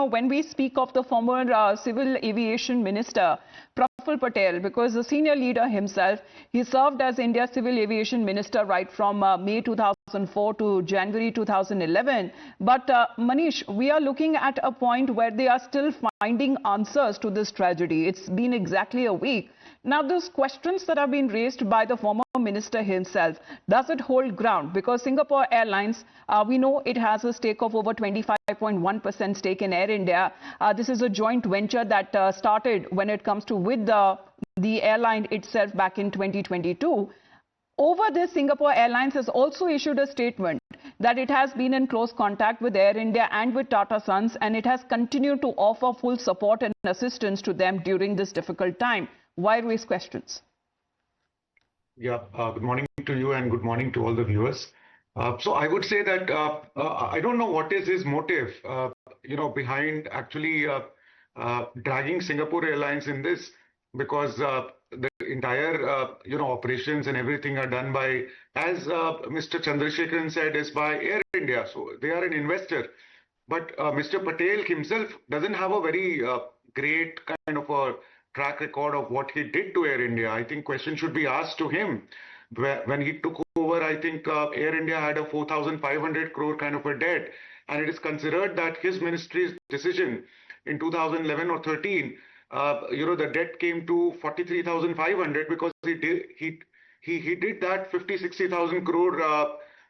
when we speak of the former civil aviation minister, Praful Patel, because the senior leader himself, he served as India's civil aviation minister right from May 2004 to January 2011. But Manish, we are looking at a point where they are still finding answers to this tragedy. It's been exactly a week. Now, those questions that have been raised by the former minister himself, does it hold ground? Because Singapore Airlines, we know it has a stake of over 25.1% stake in Air India. This is a joint venture that started when it comes to with the airline itself back in 2022. Over this, Singapore Airlines has also issued a statement that it has been in close contact with Air India and with Tata Sons, and it has continued to offer full support and assistance to them during this difficult time. Why raise questions? Yeah, good morning to you and good morning to all the viewers. So I would say that I don't know what is his motive, behind actually dragging Singapore Airlines in this, because the entire, operations and everything are done by, as Mr. Chandrasekaran said, is by Air India. So they are an investor. But Mr. Patel himself doesn't have a very great kind of a track record of what he did to Air India. I think questions should be asked to him. When he took over, I think Air India had a 4,500 crore kind of a debt, and it is considered that his ministry's decision in 2011 or 13, the debt came to 43,500 because he did that 50-60,000 crore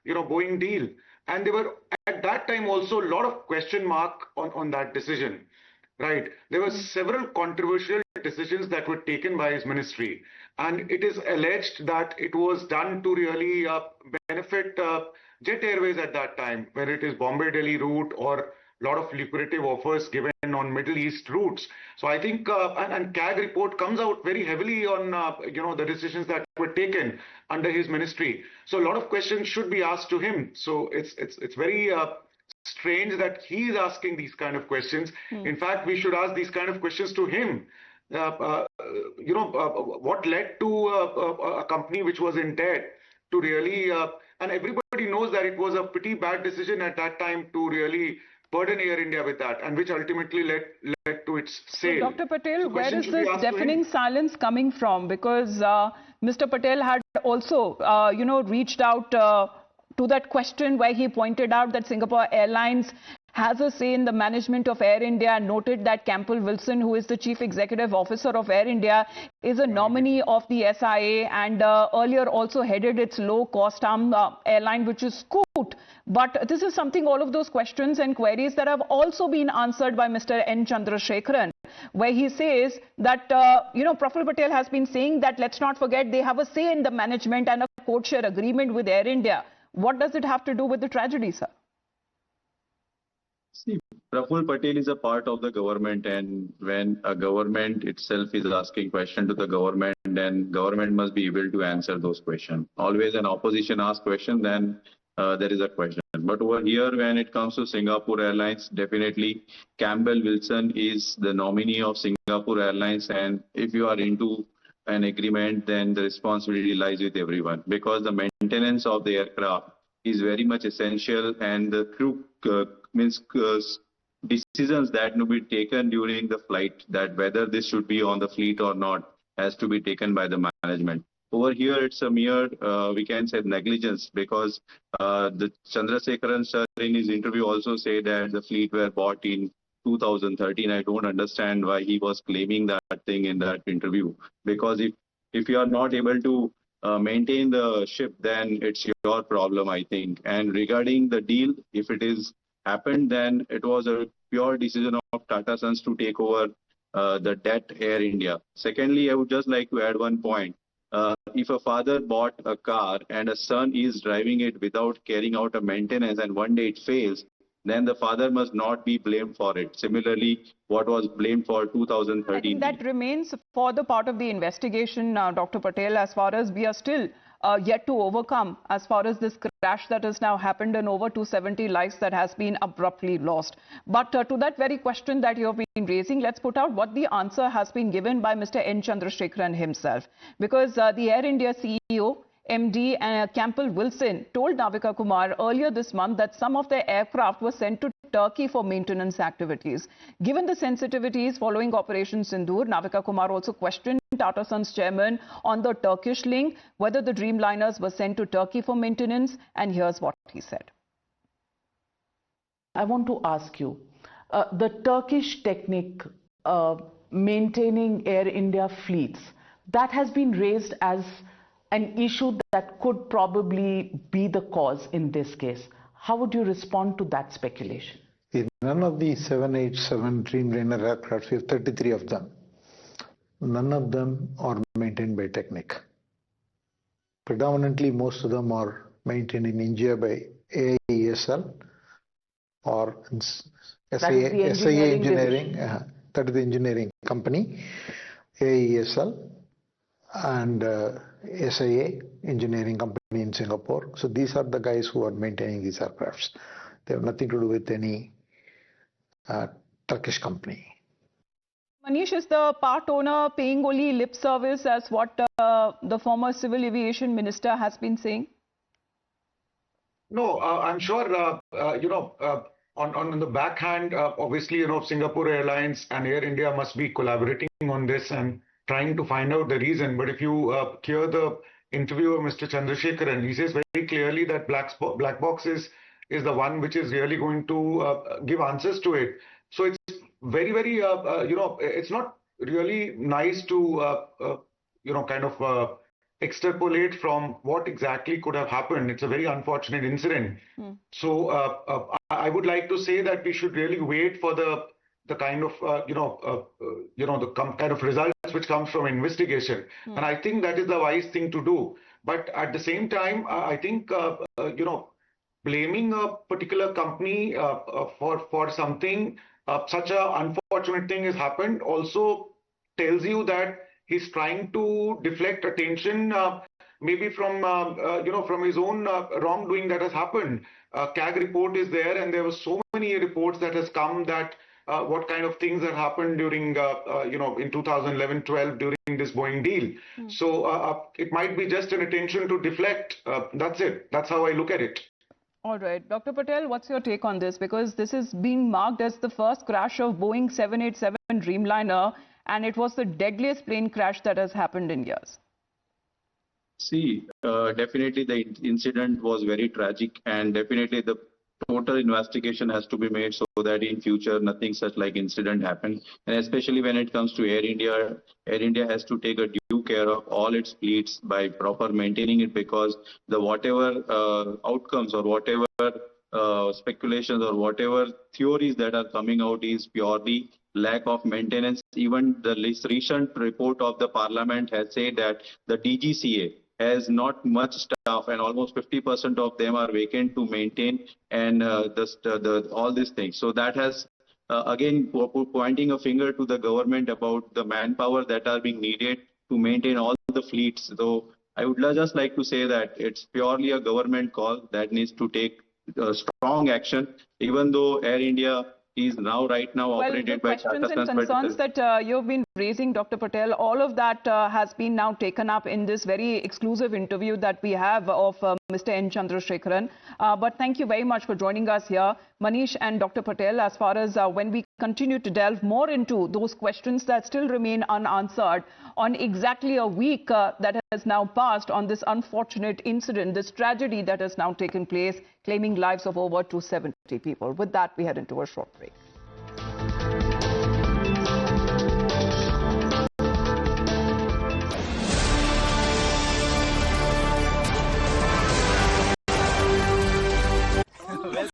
Boeing deal, and there were at that time also a lot of question mark on that decision. Right. There were several controversial decisions that were taken by his ministry, and it is alleged that it was done to really benefit Jet Airways at that time, where it is Bombay-Delhi route or a lot of lucrative offers given on Middle East routes. So I think, and CAG report comes out very heavily on, the decisions that were taken under his ministry. So a lot of questions should be asked to him. So it's very strange that he is asking these kind of questions. In fact, we should ask these kind of questions to him. What led to a company which was in debt to really, and everybody knows that it was a pretty bad decision at that time to really burden Air India with that, and which ultimately led to its sale. So Dr. Patel, so where is this deafening silence coming from? Because Mr. Patel had also, reached out to that question where he pointed out that Singapore Airlines has a say in the management of Air India, and noted that Campbell Wilson, who is the Chief Executive Officer of Air India, is a nominee of the SIA, and earlier also headed its low-cost arm airline, which is Scoot. But this is something, all of those questions and queries that have also been answered by Mr. N. Chandrasekaran, where he says that, Praful Patel has been saying that, let's not forget, they have a say in the management and a code-share agreement with Air India. What does it have to do with the tragedy, sir? See, Praful Patel is a part of the government, and when a government itself is asking questions to the government, then government must be able to answer those questions. Always an opposition asks question, then there is a question. But over here, when it comes to Singapore Airlines, definitely Campbell Wilson is the nominee of Singapore Airlines, and if you are into an agreement, then the responsibility lies with everyone, because the maintenance of the aircraft is very much essential, and the crew decisions that will be taken during the flight, that whether this should be on the fleet or not, has to be taken by the management. Over here, it's a mere, we can say, negligence, because the Chandrasekaran sir in his interview also said that the fleet were bought in 2013. I don't understand why he was claiming that thing in that interview, because if you are not able to maintain the ship, then it's your problem, I think. And regarding the deal, if it is happened, then it was a pure decision of Tata Sons to take over the debt Air India. Secondly, I would just like to add one point. If a father bought a car and a son is driving it without carrying out a maintenance, and one day it fails, then the father must not be blamed for it. Similarly, what was blamed for 2013. I think that remains for the part of the investigation, Dr. Patel, as far as we are still yet to overcome, as far as this crash that has now happened and over 270 lives that has been abruptly lost. But to that very question that you have been raising, let's put out what the answer has been given by Mr. N. Chandrasekaran himself. Because the Air India CEO, MD Campbell Wilson, told Navika Kumar earlier this month that some of the aircraft were sent to Turkey for maintenance activities. Given the sensitivities following Operation Sindoor, Navika Kumar also questioned Tata Sons chairman on the Turkish link, whether the Dreamliners were sent to Turkey for maintenance, and here's what he said. I want to ask you, the Turkish technique maintaining Air India fleets, that has been raised as an issue that could probably be the cause in this case. How would you respond to that speculation? In none of the 787 Dreamliner aircraft, we have 33 of them. None of them are maintained by Technic. Predominantly, most of them are maintained in India by AIESL or SIA Engineering. That is the engineering company, AIESL, and SIA Engineering Company in Singapore. So these are the guys who are maintaining these aircrafts. They have nothing to do with any Turkish company. Manish, is the part owner paying only lip service as what the former civil aviation minister has been saying? No, I'm sure, on the backhand, obviously, Singapore Airlines and Air India must be collaborating on this and trying to find out the reason. But if you hear the interview of Mr. Chandrasekharan, he says very clearly that black box is the one which is really going to give answers to it. So it's very, very, it's not really nice to, extrapolate from what exactly could have happened. It's a very unfortunate incident. So I would like to say that we should really wait for the kind of kind of results which comes from investigation, and I think that is the wise thing to do. But at the same time, I think blaming a particular company for something, such an unfortunate thing has happened, also tells you that he's trying to deflect attention, maybe from from his own wrongdoing that has happened. CAG report is there, and there were so many reports that has come that what kind of things that happened during in 2011-12 during this Boeing deal. So it might be just an attention to deflect. That's it. That's how I look at it. All right. Dr. Patel, what's your take on this? Because this is being marked as the first crash of Boeing 787 Dreamliner, and it was the deadliest plane crash that has happened in years. See, definitely the incident was very tragic, and definitely the total investigation has to be made so that in future nothing such like incident happen. And especially when it comes to Air India has to take a due care of all its fleets by proper maintaining it, because the whatever outcomes or whatever speculations or whatever theories that are coming out is purely lack of maintenance. Even the recent report of the parliament has said that the DGCA has not much staff, and almost 50% of them are vacant to maintain and all these things. So that has again pointing a finger to the government about the manpower that are being needed to maintain all the fleets. So I would just like to say that it's purely a government call that needs to take strong action, even though Air India is right now operated by Tata Sons. Well, the questions and concerns that you've been raising, Dr. Patel, all of that has been now taken up in this very exclusive interview that we have of Mr. N. Chandrasekharan. But thank you very much for joining us here, Manish and Dr. Patel, as far as when we continue to delve more into those questions that still remain unanswered on exactly a week that has now passed on this unfortunate incident, this tragedy that has now taken place, claiming lives of over 270 people. With that, we head into a short break.